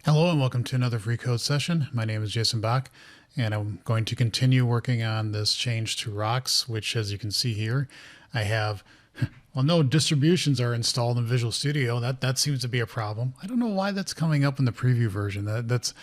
Hello and welcome to another free code session. My name is Jason Bach, and I'm going to continue working on this change to rocks, which, as you can see here, I have, well, no distributions are installed in Visual Studio. That seems to be a problem. I don't know why that's coming up in the preview version. It's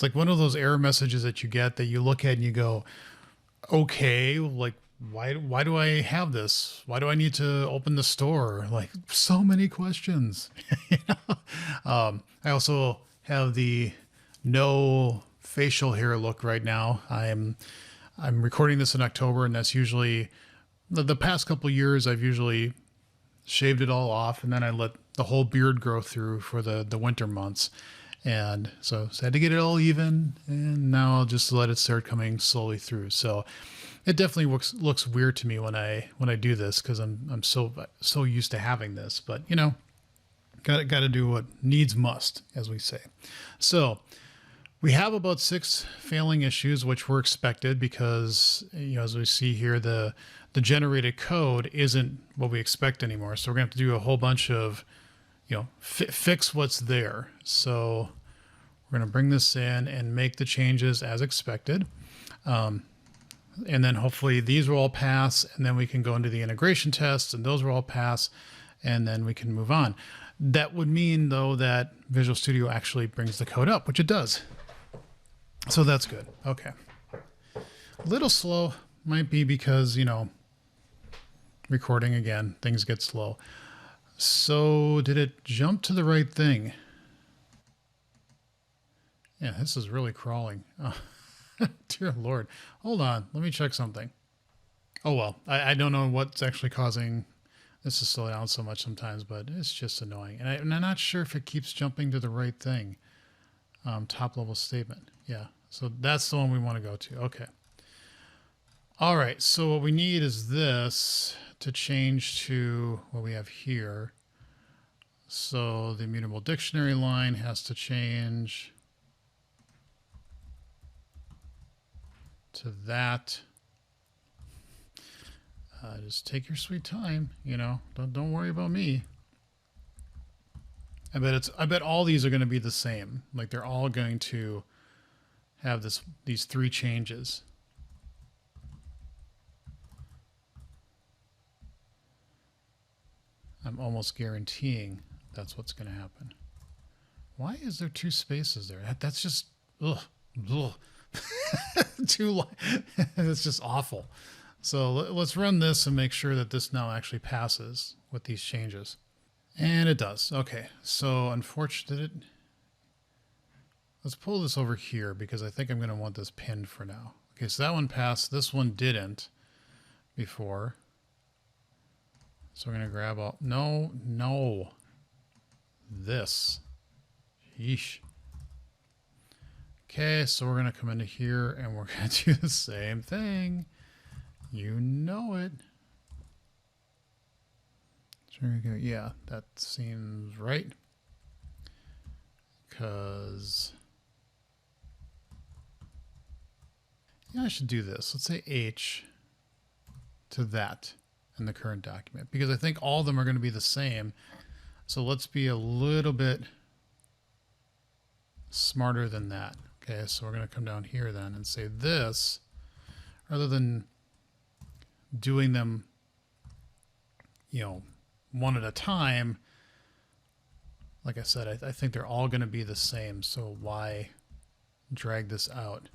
like one of those error messages that you get that you look at and you go, okay, like why do I have this? Why do I need to open the store? Like, so many questions. I also have the no facial hair look right now. I'm recording this in October, and that's usually the past couple years. I've usually shaved it all off, and then I let the whole beard grow through for the winter months. And so I had to get it all even, and now I'll just let it start coming slowly through. So it definitely looks weird to me when I do this, because I'm so used to having this. But you know, got to do what needs must, as we say. So we have about 6 failing issues, which were expected because, you know, as we see here, the generated code isn't what we expect anymore. So we're gonna have to do a whole bunch of, you know, fix what's there. So we're gonna bring this in and make the changes as expected. And then hopefully these will all pass, and then we can go into the integration tests, and those will all pass, and then we can move on. That would mean, though, that Visual Studio actually brings the code up, which it does. So that's good. Okay. A little slow might be because, you know, recording again, things get slow. So did it jump to the right thing? Yeah, this is really crawling. Oh, dear Lord. Hold on. Let me check something. Oh, well, I don't know what's actually causing this to slow down so much sometimes, but it's just annoying. And I'm not sure if it keeps jumping to the right thing. Top level statement. Yeah. So that's the one we want to go to. Okay. All right. So what we need is this to change to what we have here. So the immutable dictionary line has to change to that. Just take your sweet time, you know, don't worry about me. I bet all these are going to be the same. Like, they're all going to have these 3 changes. I'm almost guaranteeing that's what's going to happen. Why is there 2 spaces there? That's just, ugh. Too long. It's just awful. So let's run this and make sure that this now actually passes with these changes. And it does. Okay. So unfortunately, let's pull this over here because I think I'm going to want this pinned for now. Okay. So that one passed. This one didn't before. So we're going to grab all, no, this. Yeesh. Okay. So we're going to come into here and we're going to do the same thing. You know it. There we go. Yeah, that seems right. Because, yeah, I should do this. Let's say H to that in the current document, because I think all of them are going to be the same. So let's be a little bit smarter than that. Okay, so we're going to come down here then and say this, rather than doing them, you know, one at a time. Like I said, I think they're all going to be the same. So why drag this out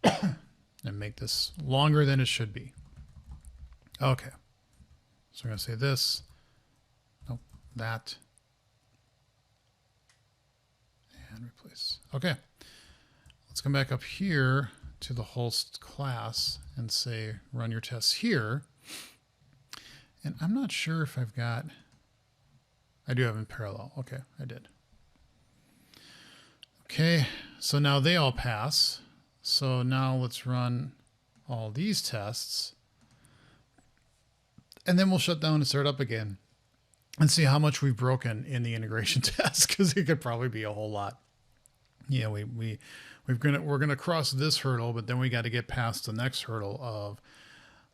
and make this longer than it should be? Okay. So we're going to say this, nope, that, and replace. Okay. Let's come back up here to the host class and say run your tests here. And I'm not sure if I've got, I do have in parallel. Okay, I did. Okay, so now they all pass. So now let's run all these tests. And then we'll shut down and start up again and see how much we've broken in the integration test, because it could probably be a whole lot. Yeah, we're gonna cross this hurdle, but then we got to get past the next hurdle of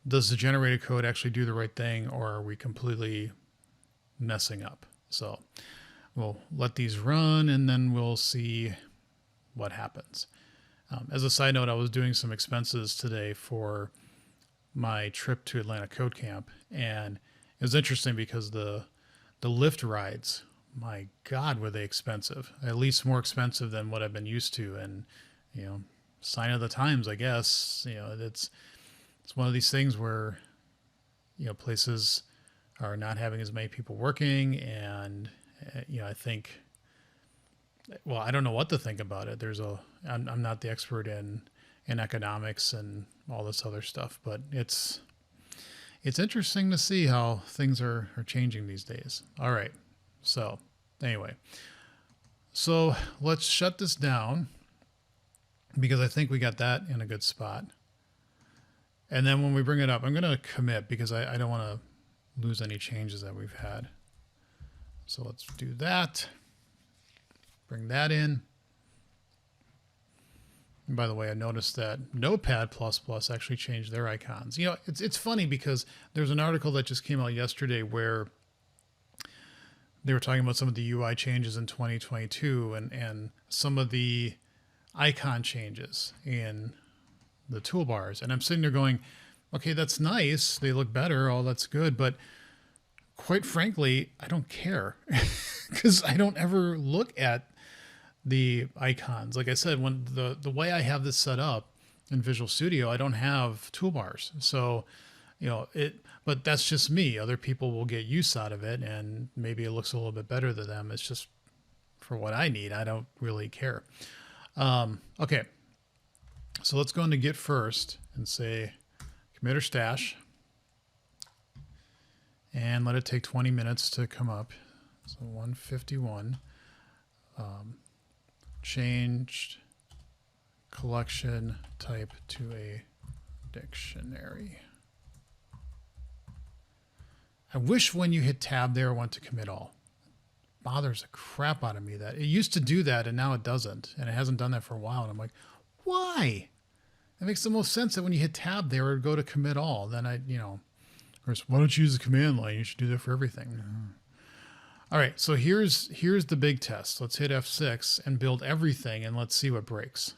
does the generated code actually do the right thing, or are we completely messing up? So we'll let these run and then we'll see what happens. As a side note, I was doing some expenses today for my trip to Atlanta Code Camp, and it was interesting because the Lyft rides, my God, were they expensive? At least more expensive than what I've been used to. And, you know, sign of the times, I guess. You know, it's one of these things where, you know, places are not having as many people working, and you know, I think, well, I don't know what to think about it. I'm not the expert in economics and all this other stuff, but it's interesting to see how things are changing these days. All right. So anyway, so let's shut this down because I think we got that in a good spot. And then when we bring it up, I'm going to commit because I don't want to lose any changes that we've had. So let's do that. Bring that in. And by the way, I noticed that Notepad++ actually changed their icons. You know, it's funny because there's an article that just came out yesterday where they were talking about some of the UI changes in 2022 and some of the icon changes in the toolbars. And I'm sitting there going, okay, that's nice. They look better. All that's good. But quite frankly, I don't care because I don't ever look at the icons. Like I said, when the way I have this set up in Visual Studio, I don't have toolbars. So, you know, but that's just me. Other people will get use out of it and maybe it looks a little bit better to them. It's just for what I need. I don't really care. Okay. So let's go into Git first and say commit or stash and let it take 20 minutes to come up. So 151, changed collection type to a dictionary. I wish when you hit tab there, it went to commit all. It bothers the crap out of me that it used to do that and now it doesn't. And it hasn't done that for a while. And I'm like, why? It makes the most sense that when you hit tab there, it would go to commit all. Then of course, why don't you use the command line? You should do that for everything. All right, so here's the big test. Let's hit F6 and build everything, and let's see what breaks.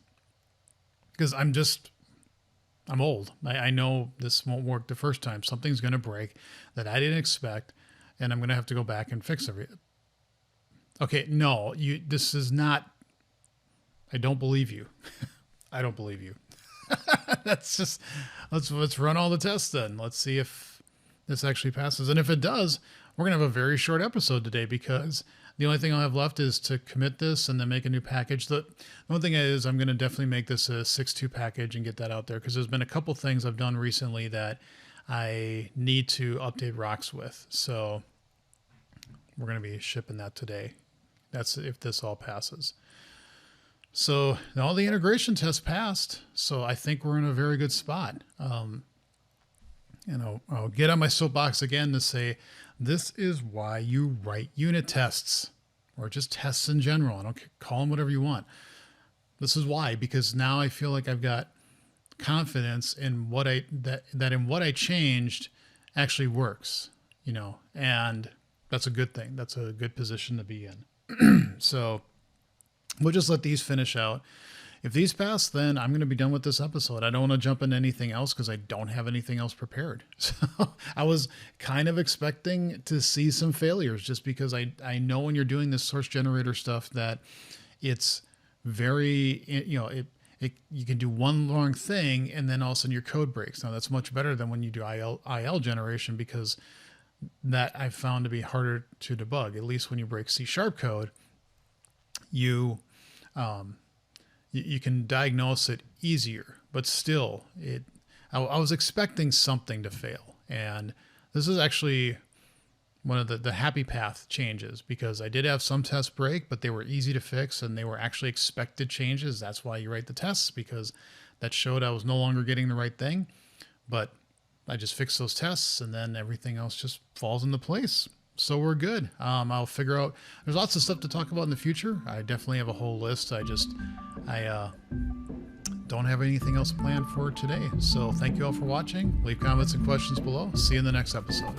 Because I'm old. I know this won't work the first time. Something's going to break that I didn't expect, and I'm going to have to go back and fix everything. Okay, no, this is not. I don't believe you. I don't believe you. That's just let's run all the tests then. Let's see if this actually passes, and if it does, we're gonna have a very short episode today because the only thing I'll have left is to commit this and then make a new package. The one thing is I'm gonna definitely make this a 6.2 package and get that out there because there's been a couple things I've done recently that I need to update rocks with. So we're gonna be shipping that today. That's if this all passes. So all the integration tests passed. So I think we're in a very good spot. I'll get on my soapbox again to say, this is why you write unit tests or just tests in general. I don't call them whatever you want. This is why, because now I feel like I've got confidence in what I changed actually works, and that's a good thing. That's a good position to be in. So we'll just let these finish out. If these pass, then I'm going to be done with this episode. I don't want to jump into anything else because I don't have anything else prepared. So I was kind of expecting to see some failures just because I know when you're doing this source generator stuff that it's very, you can do one long thing and then all of a sudden your code breaks. Now that's much better than when you do IL generation because that I've found to be harder to debug. At least when you break C# code, you can diagnose it easier, but still, I was expecting something to fail. And this is actually one of the happy path changes because I did have some tests break, but they were easy to fix and they were actually expected changes. That's why you write the tests, because that showed I was no longer getting the right thing. But I just fixed those tests and then everything else just falls into place. So we're good. I'll figure out, there's lots of stuff to talk about in the future. I definitely have a whole list. I don't have anything else planned for today. So thank you all for watching. Leave comments and questions below. See you in the next episode.